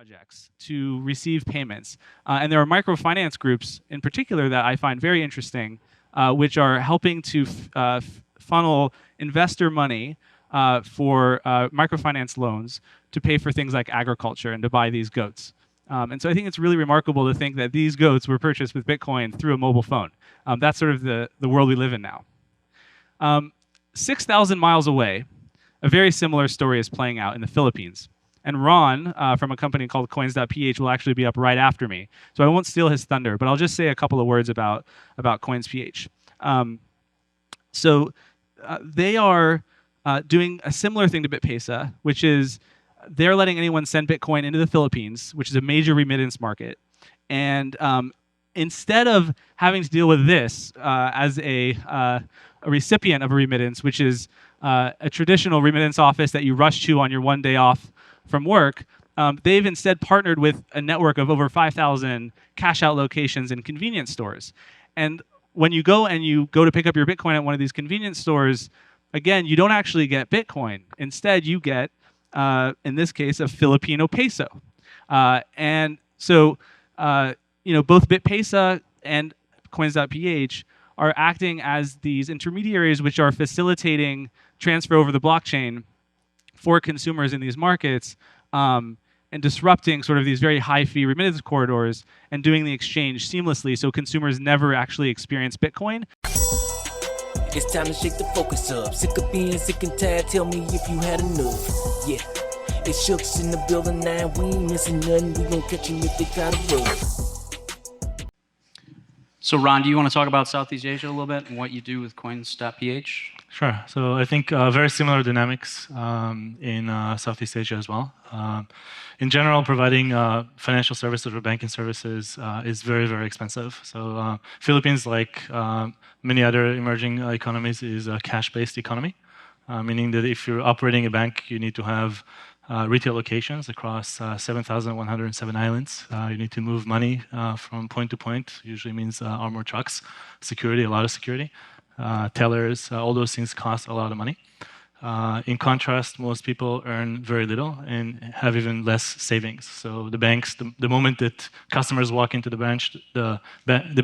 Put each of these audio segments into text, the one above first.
projects to receive payments. And there are microfinance groups in particular that I find very interesting, which are helping to funnel investor money for microfinance loans to pay for things like agriculture and to buy these goats. And so I think it's really remarkable to think that these goats were purchased with Bitcoin through a mobile phone. That's sort of the world we live in now. 6,000 miles away, a very similar story is playing out in the Philippines. And Ron from a company called Coins.ph will actually be up right after me. So I won't steal his thunder, but I'll just say a couple of words about Coinsph. They are doing a similar thing to BitPesa, which is they're letting anyone send Bitcoin into the Philippines, which is a major remittance market. And instead of having to deal with this as a recipient of a remittance, which is a traditional remittance office that you rush to on your one day off from work, they've instead partnered with a network of over 5,000 cash out locations and convenience stores. And when you go to pick up your Bitcoin at one of these convenience stores, again, you don't actually get Bitcoin. Instead, you get, in this case, a Filipino peso. And so, both BitPesa and Coins.ph are acting as these intermediaries which are facilitating transfer over the blockchain for consumers in these markets, and disrupting sort of these very high-fee remittance corridors and doing the exchange seamlessly so consumers never actually experience Bitcoin. It's time to shake the focus up. Sick of being sick and tired, tell me if you had enough. Yeah, it's Shook's in the building now, we ain't missing nothing. We gon' catch them if they try to run. So Ron, do you want to talk about Southeast Asia a little bit and what you do with Coins.ph? Sure. So I think very similar dynamics in Southeast Asia as well. In general, providing financial services or banking services is very, very expensive. So Philippines, like many other emerging economies, is a cash-based economy, meaning that if you're operating a bank, you need to have retail locations across 7,107 islands. You need to move money from point to point. Usually means armored trucks, security, a lot of security. Tellers, all those things cost a lot of money. In contrast, most people earn very little and have even less savings. So the banks, the moment that customers walk into the branch, the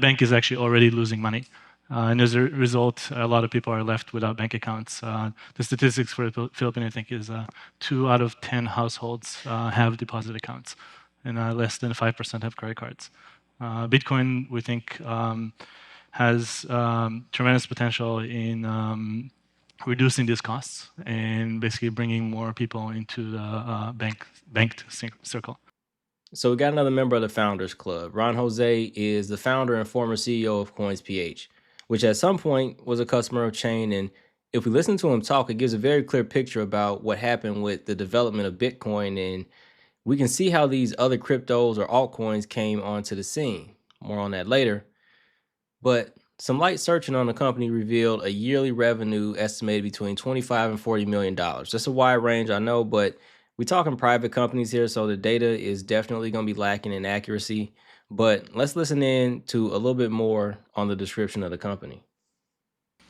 bank is actually already losing money. And as a result, a lot of people are left without bank accounts. The statistics for the Philippines, I think, is 2 out of 10 households have deposit accounts, and less than 5% have credit cards. Bitcoin, we think, has tremendous potential in reducing these costs and basically bringing more people into the banked circle. So we got another member of the Founders Club. Ron Jose is the founder and former CEO of Coins.ph, which at some point was a customer of Chain. And if we listen to him talk, it gives a very clear picture about what happened with the development of Bitcoin. And we can see how these other cryptos or altcoins came onto the scene. More on that later. But some light searching on the company revealed a yearly revenue estimated between $25 and $40 million. That's a wide range, I know, but we're talking private companies here, so the data is definitely going to be lacking in accuracy. But let's listen in to a little bit more on the description of the company.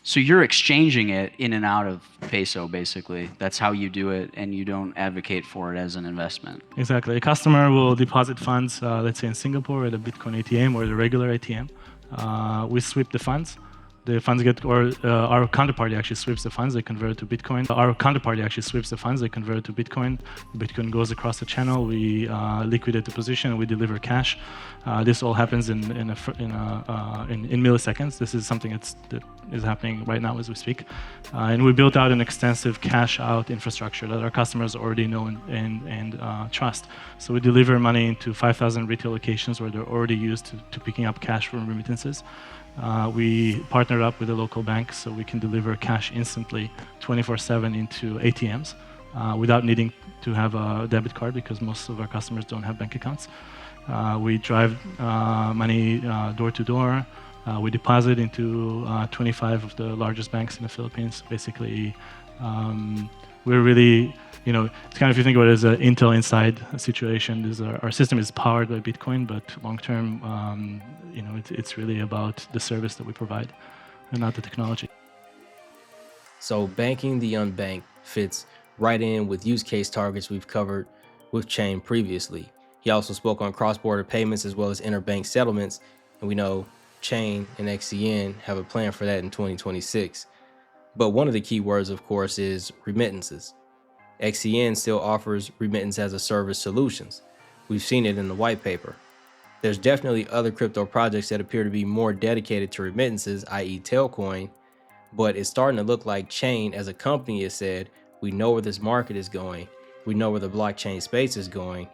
So you're exchanging it in and out of peso, basically. That's how you do it, and you don't advocate for it as an investment. Exactly. A customer will deposit funds, let's say in Singapore at a Bitcoin ATM or the regular ATM. We sweep the funds. The funds get, or our counterparty actually sweeps the funds, they convert it to Bitcoin. Our counterparty actually sweeps the funds, they convert it to Bitcoin. Bitcoin goes across the channel, we liquidate the position, and we deliver cash. This all happens in milliseconds. This is something that is happening right now as we speak. And we built out an extensive cash out infrastructure that our customers already know and trust. So we deliver money into 5,000 retail locations where they're already used to picking up cash from remittances. We partnered up with a local bank so we can deliver cash instantly 24/7 into ATMs without needing to have a debit card because most of our customers don't have bank accounts. We drive money door to door. We deposit into 25 of the largest banks in the Philippines. Basically, we're really, it's kind of, if you think about it as an Intel Inside situation, our system is powered by Bitcoin, but long term, it's really about the service that we provide and not the technology. So banking the unbanked fits right in with use case targets we've covered with Chain previously. He also spoke on cross-border payments as well as interbank settlements, and we know Chain and XCN have a plan for that in 2026. But one of the key words, of course, is remittances. XCN still offers remittance as a service solutions. We've seen it in the white paper. There's definitely other crypto projects that appear to be more dedicated to remittances, i.e. Tailcoin, but it's starting to look like Chain as a company has said, we know where this market is going, we know where the blockchain space is going,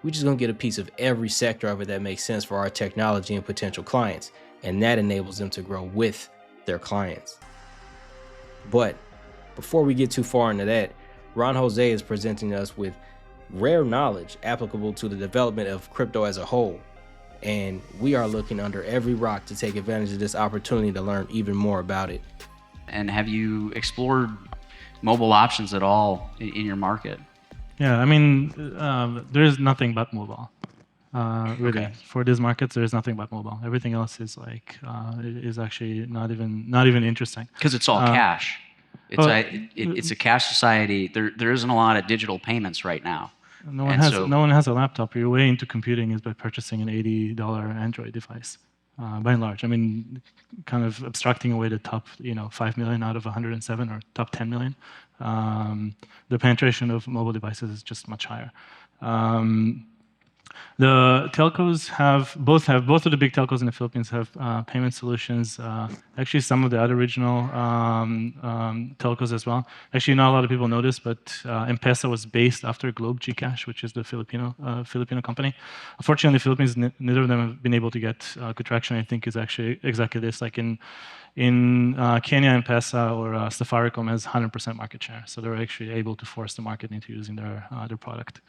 we're just gonna get a piece of every sector of it that makes sense for our technology and potential clients, and that enables them to grow with their clients. But before we get too far into that, Ron Jose is presenting us with rare knowledge applicable to the development of crypto as a whole. And we are looking under every rock to take advantage of this opportunity to learn even more about it. And have you explored mobile options at all in your market? Yeah, I mean, there is nothing but mobile. Really, Okay. for these markets, there is nothing but mobile. Everything else is like is actually not even interesting. Because it's all cash. It's a cash society. There isn't a lot of digital payments right now. No one And has so- no one has a laptop. Your way into computing is by purchasing an $80 Android device, by and large. I mean, kind of abstracting away the top 5 million out of 107 or top 10 million. The penetration of mobile devices is just much higher. The telcos both of the big telcos in the Philippines have payment solutions. Actually, some of the other regional telcos as well. Actually, not a lot of people know this, but M-Pesa was based after Globe Gcash, which is the Filipino company. Unfortunately, in the Philippines, neither of them have been able to get good traction. I think is actually exactly this. Like in Kenya, M-Pesa or Safaricom has 100% market share, so they're actually able to force the market into using their product.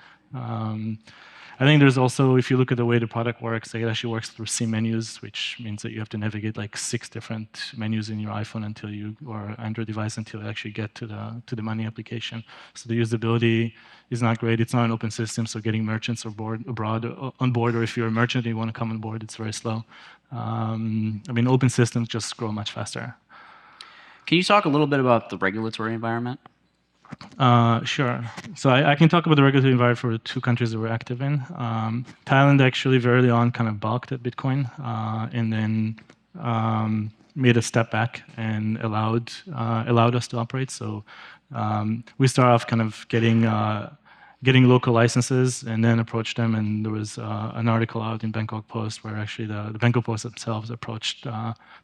I think there's also, if you look at the way the product works, it actually works through C menus, which means that you have to navigate like 6 different menus in your iPhone or Android device until you actually get to the money application. So the usability is not great. It's not an open system, so getting merchants on board, or if you're a merchant and you want to come on board, it's very slow. I mean, open systems just grow much faster. Can you talk a little bit about the regulatory environment? Sure. So I can talk about the regulatory environment for the 2 countries that we're active in. Thailand actually very early on kind of balked at Bitcoin and then made a step back and allowed us to operate. So we start off kind of getting local licenses and then approached them. And there was an article out in Bangkok Post where actually the Bangkok Post themselves approached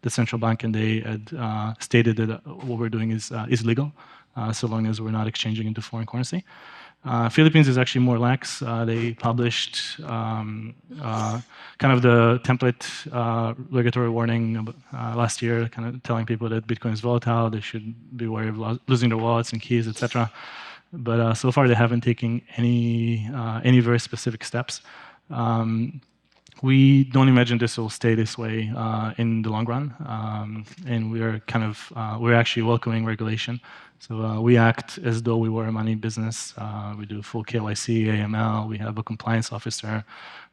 the central bank, and they had stated that what we're doing is legal. So long as we're not exchanging into foreign currency. Philippines is actually more lax. They published kind of the template regulatory warning last year, kind of telling people that Bitcoin is volatile, they should be wary of losing their wallets and keys, etc. But so far they haven't taken any very specific steps. We don't imagine this will stay this way in the long run, and we're actually welcoming regulation. So we act as though we were a money business. We do full KYC, AML. We have a compliance officer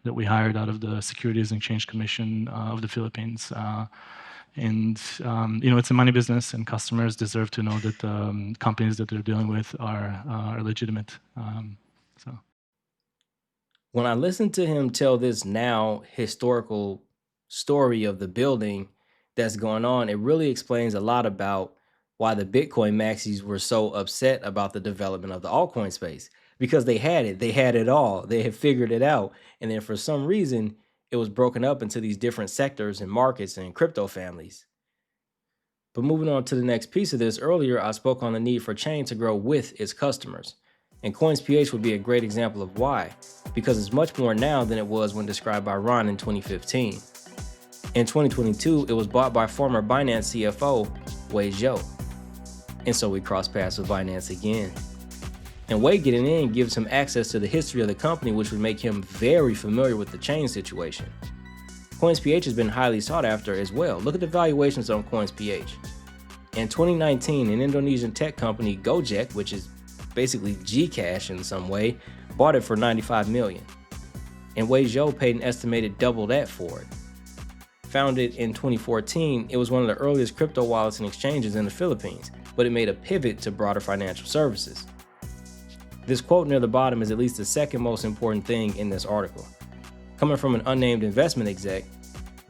that we hired out of the Securities and Exchange Commission of the Philippines. It's a money business, and customers deserve to know that the companies that they're dealing with are legitimate. When I listen to him tell this now historical story of the building that's going on, it really explains a lot about why the Bitcoin maxis were so upset about the development of the altcoin space, because they had it all, they had figured it out, and then for some reason it was broken up into these different sectors and markets and crypto families. But moving on to the next piece of this, earlier I spoke on the need for Chain to grow with its customers, and Coins.ph would be a great example of why, because it's much more now than it was when described by Ron in 2015. In 2022, it was bought by former Binance CFO Wei Zhou. And so we crossed paths with Binance again. And Wei getting in gives him access to the history of the company, which would make him very familiar with the Chain situation. Coins.ph has been highly sought after as well. Look at the valuations on Coins.ph. In 2019, an Indonesian tech company, Gojek, which is basically Gcash in some way, bought it for $95 million. And Wei Zhou paid an estimated double that for it. Founded in 2014, it was one of the earliest crypto wallets and exchanges in the Philippines, but it made a pivot to broader financial services. This quote near the bottom is at least the second most important thing in this article. Coming from an unnamed investment exec,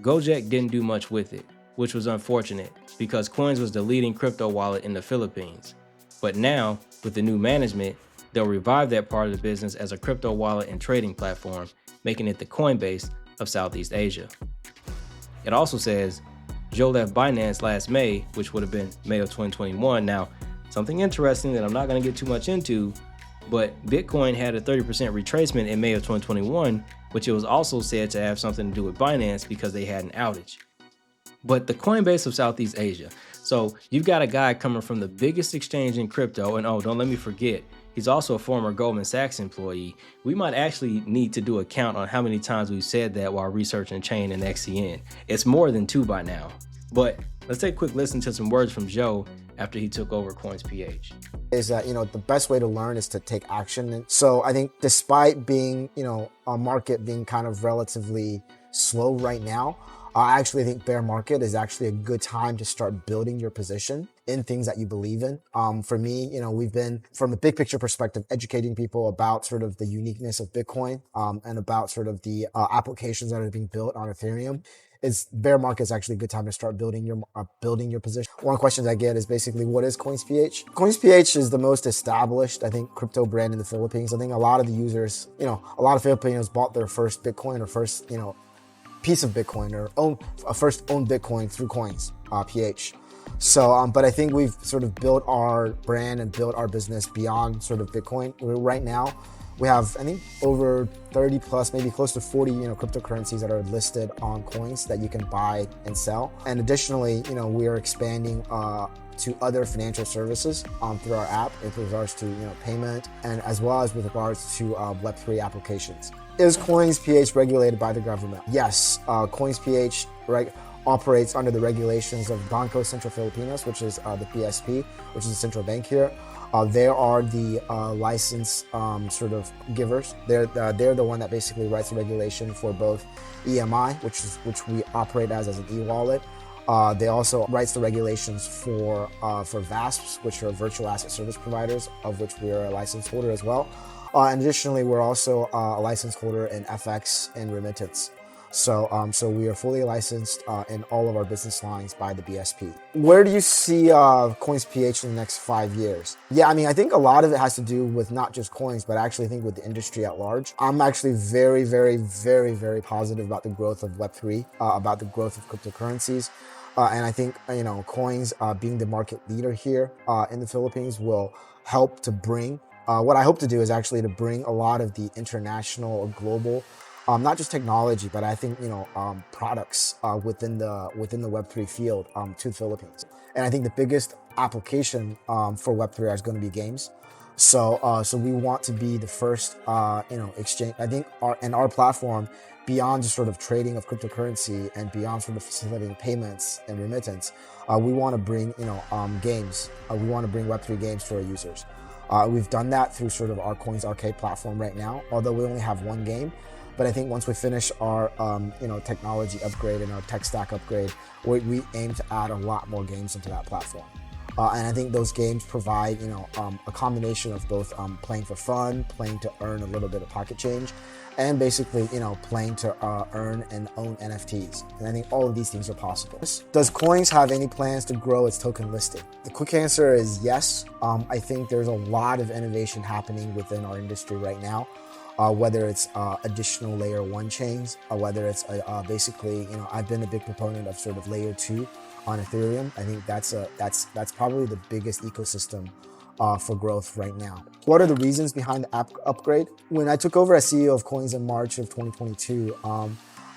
Gojek didn't do much with it, which was unfortunate because Coins was the leading crypto wallet in the Philippines. But now, with the new management, they'll revive that part of the business as a crypto wallet and trading platform, making it the Coinbase of Southeast Asia. It also says Joe left Binance last May, which would have been May of 2021. Now, something interesting that I'm not going to get too much into, but Bitcoin had a 30% retracement in May of 2021, which it was also said to have something to do with Binance because they had an outage. But the Coinbase of Southeast Asia. So you've got a guy coming from the biggest exchange in crypto, and oh, don't let me forget, he's also a former Goldman Sachs employee. We might actually need to do a count on how many times we've said that while researching Chain and XCN. It's more than 2 by now. But let's take a quick listen to some words from Joe after he took over Coins.ph. Is that, the best way to learn is to take action. And so I think despite being, a market being kind of relatively slow right now, I actually think bear market is actually a good time to start building your position in things that you believe in. For me, we've been, from a big picture perspective, educating people about sort of the uniqueness of Bitcoin and about sort of the applications that are being built on Ethereum. Bear market is actually a good time to start building your position. One question I get is basically, what is Coins.ph? Coins.ph is the most established, I think, crypto brand in the Philippines. I think a lot of the users, a lot of Filipinos bought their first Bitcoin or first, piece of Bitcoin or first owned Bitcoin through Coins.ph. So, but I think we've sort of built our brand and built our business beyond sort of Bitcoin. Right now, we have, I think, over 30 plus, maybe close to 40, cryptocurrencies that are listed on Coins that you can buy and sell. And additionally, we are expanding to other financial services through our app with regards to, payment and as well as with regards to Web3 applications. Is Coins.ph regulated by the government? Yes, Coins.ph operates under the regulations of Banco Central Filipinos, which is the BSP, which is the central bank here. They are the license sort of givers. They're the one that basically writes the regulation for both EMI, which we operate as an e-wallet. They also writes the regulations for VASPs, which are virtual asset service providers, of which we are a license holder as well. And additionally, we're also a license holder in FX and remittance. So we are fully licensed in all of our business lines by the BSP. Where do you see Coins.ph in the next 5 years? Yeah, I think a lot of it has to do with not just Coins, but I actually think with the industry at large. I'm actually very, very, very, very positive about the growth of Web3, about the growth of cryptocurrencies. And I think, Coins being the market leader here in the Philippines will help to bring, what I hope to do is actually to bring a lot of the international or global not just technology, but I think, products within the Web3 field to the Philippines. And I think the biggest application for Web3 is going to be games. So we want to be the first, exchange. I think our platform, beyond just sort of trading of cryptocurrency and beyond sort of facilitating payments and remittance, we want to bring, games. We want to bring Web3 games to our users. We've done that through sort of our Coins Arcade platform right now, although we only have one game. But I think once we finish our, technology upgrade and our tech stack upgrade, we aim to add a lot more games into that platform. And I think those games provide, a combination of both playing for fun, playing to earn a little bit of pocket change, and basically, playing to earn and own NFTs. And I think all of these things are possible. Does Coins have any plans to grow its token listing? The quick answer is yes. I think there's a lot of innovation happening within our industry right now. Whether it's additional layer 1 chains, or whether it's basically, I've been a big proponent of sort of layer 2 on Ethereum. I think that's probably the biggest ecosystem for growth right now. What are the reasons behind the app upgrade? When I took over as CEO of Coins in March of 2022,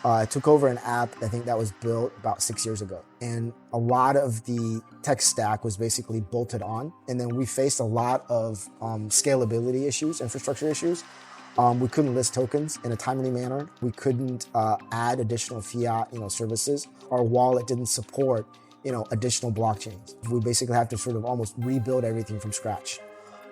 I took over an app, I think that was built about 6 years ago. And a lot of the tech stack was basically bolted on. And then we faced a lot of scalability issues, infrastructure issues. We couldn't list tokens in a timely manner. We couldn't add additional fiat, services. Our wallet didn't support, additional blockchains. We basically have to sort of almost rebuild everything from scratch.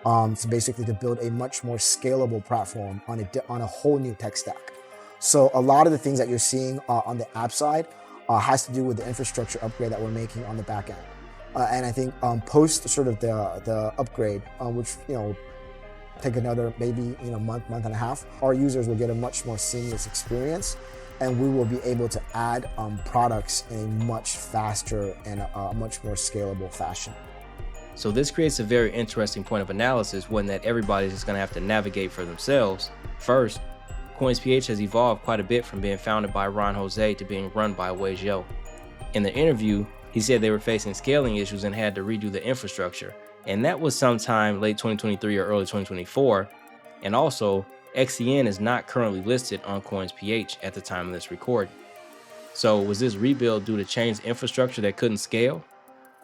So basically to build a much more scalable platform on a whole new tech stack. So a lot of the things that you're seeing on the app side has to do with the infrastructure upgrade that we're making on the back end. And I think post sort of the upgrade, which, take another maybe month and a half, our users will get a much more seamless experience, and we will be able to add products in a much faster and a much more scalable fashion. So this creates a very interesting point of analysis, one that everybody's just going to have to navigate for themselves. First, Coins.ph has evolved quite a bit from being founded by Ron Jose to being run by Wei Zhou. In the interview, he said they were facing scaling issues and had to redo the infrastructure, and that was sometime late 2023 or early 2024. And also, XCN is not currently listed on Coins.ph at the time of this recording. So was this rebuild due to changed infrastructure that couldn't scale?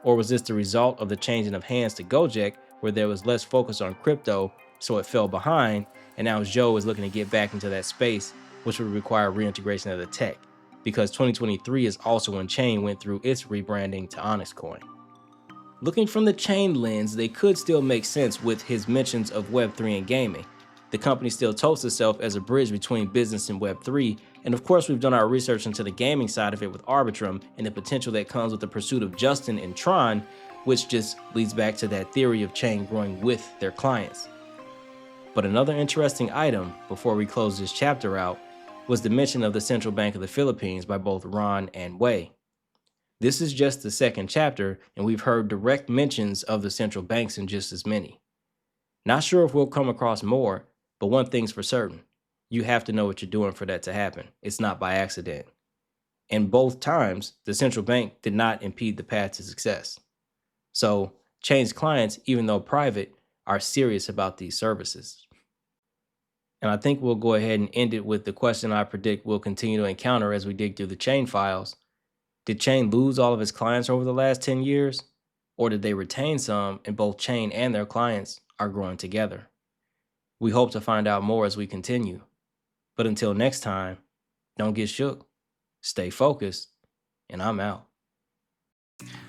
Or was this the result of the changing of hands to Gojek, where there was less focus on crypto, so it fell behind, and now Zhou is looking to get back into that space, which would require reintegration of the tech, because 2023 is also when Chain went through its rebranding to Onyx Coin. Looking from the Chain lens, they could still make sense with his mentions of Web3 and gaming. The company still touts itself as a bridge between business and Web3, and of course we've done our research into the gaming side of it with Arbitrum and the potential that comes with the pursuit of Justin and Tron, which just leads back to that theory of Chain growing with their clients. But another interesting item before we close this chapter out was the mention of the Central Bank of the Philippines by both Ron and Wei. This is just the second chapter, and we've heard direct mentions of the central banks in just as many. Not sure if we'll come across more, but one thing's for certain. You have to know what you're doing for that to happen. It's not by accident. And both times, the central bank did not impede the path to success. So, Chain's clients, even though private, are serious about these services. And I think we'll go ahead and end it with the question I predict we'll continue to encounter as we dig through the Chain files. Did Chain lose all of its clients over the last 10 years? Or did they retain some, and both Chain and their clients are growing together? We hope to find out more as we continue. But until next time, don't get shook, stay focused, and I'm out.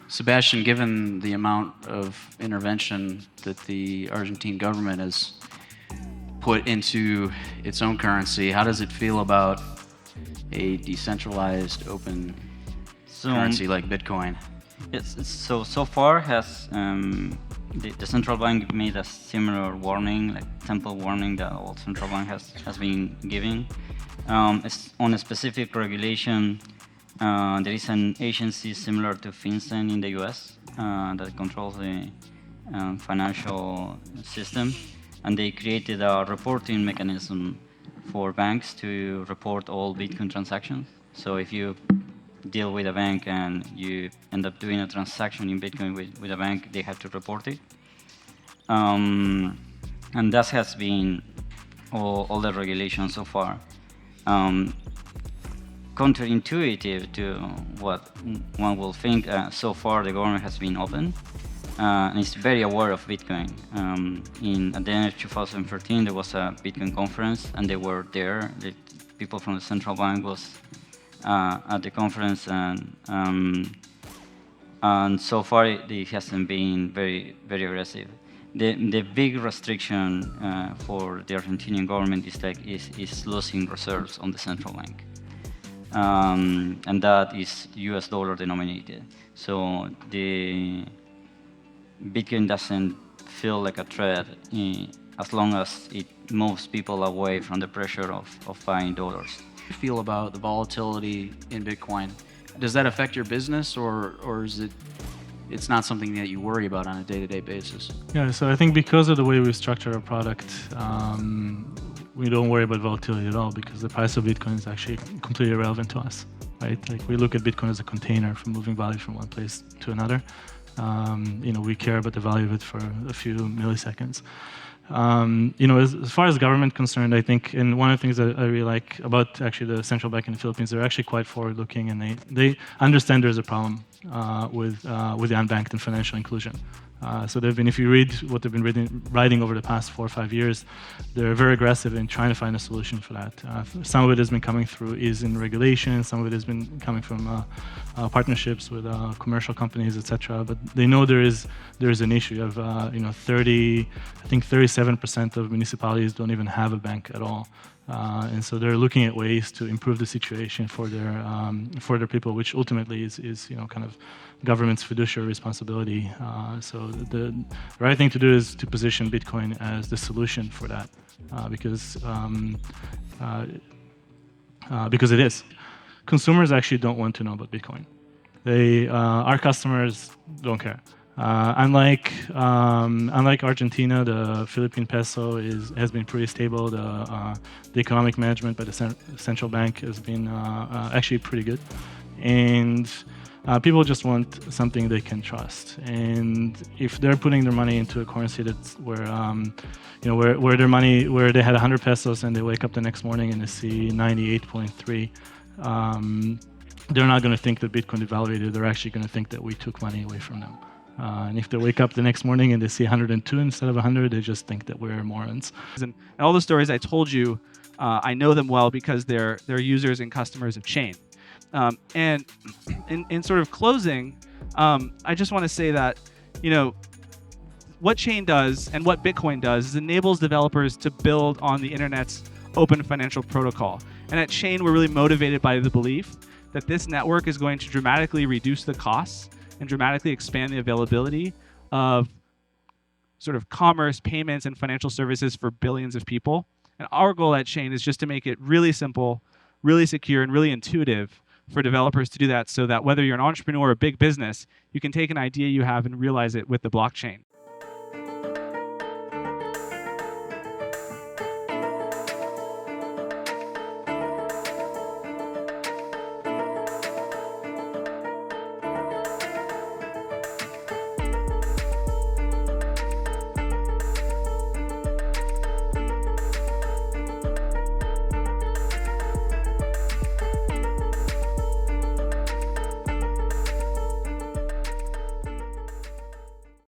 Sebastian, given the amount of intervention that the Argentine government has put into its own currency, how does it feel about a decentralized open currency like Bitcoin? Yes, so far has the central bank made a similar warning, like temple warning that all central bank has been giving. It's on a specific regulation. There is an agency similar to FinCEN in the US that controls the financial system, and they created a reporting mechanism for banks to report all Bitcoin transactions. So if you deal with a bank and you end up doing a transaction in Bitcoin with a bank, they have to report it. And that has been all the regulations so far. Counterintuitive to what one will think, so far the government has been open and is very aware of Bitcoin. At the end of 2013, there was a Bitcoin conference, and they were there. The people from the central bank was at the conference, and so far it hasn't been very aggressive. The big restriction for the Argentinian government is losing reserves on the central bank, and that is US dollar denominated. So the Bitcoin doesn't feel like a threat as long as it moves people away from the pressure of buying dollars. Feel about the volatility in Bitcoin? Does that affect your business, or is it's not something that you worry about on a day-to-day basis? Yeah, so I think because of the way we structure our product, we don't worry about volatility at all, because the price of Bitcoin is actually completely irrelevant to us, right? Like, we look at Bitcoin as a container for moving value from one place to another. We care about the value of it for a few milliseconds. As far as government concerned, I think, and one of the things that I really like about actually the central bank in the Philippines, they're actually quite forward-looking, and they understand there's a problem with the unbanked and financial inclusion. So they've been, if you read what they've been writing over the past 4 or 5 years, they're very aggressive in trying to find a solution for that. Some of it has been coming through is in regulation, some of it has been coming from partnerships with commercial companies, etc. But they know there is an issue. You have 37% of municipalities don't even have a bank at all. And so they're looking at ways to improve the situation for their people, which ultimately is kind of government's fiduciary responsibility. So the right thing to do is to position Bitcoin as the solution for that, because it is. Consumers actually don't want to know about Bitcoin. Our customers don't care. Unlike Argentina, the Philippine peso has been pretty stable. The economic management by the central bank has been actually pretty good, and people just want something they can trust. And if they're putting their money into a currency that's where they had 100 pesos and they wake up the next morning and they see 98.3. They're not going to think that Bitcoin devalued. They're actually going to think that we took money away from them. And if they wake up the next morning and they see 102 instead of 100, they just think that we're morons. And all the stories I told you, I know them well because they're users and customers of Chain. And in sort of closing, I just want to say that, what Chain does and what Bitcoin does is enables developers to build on the internet's open financial protocol. And at Chain, we're really motivated by the belief that this network is going to dramatically reduce the costs and dramatically expand the availability of sort of commerce, payments, and financial services for billions of people. And our goal at Chain is just to make it really simple, really secure, and really intuitive for developers to do that, so that whether you're an entrepreneur or a big business, you can take an idea you have and realize it with the blockchain.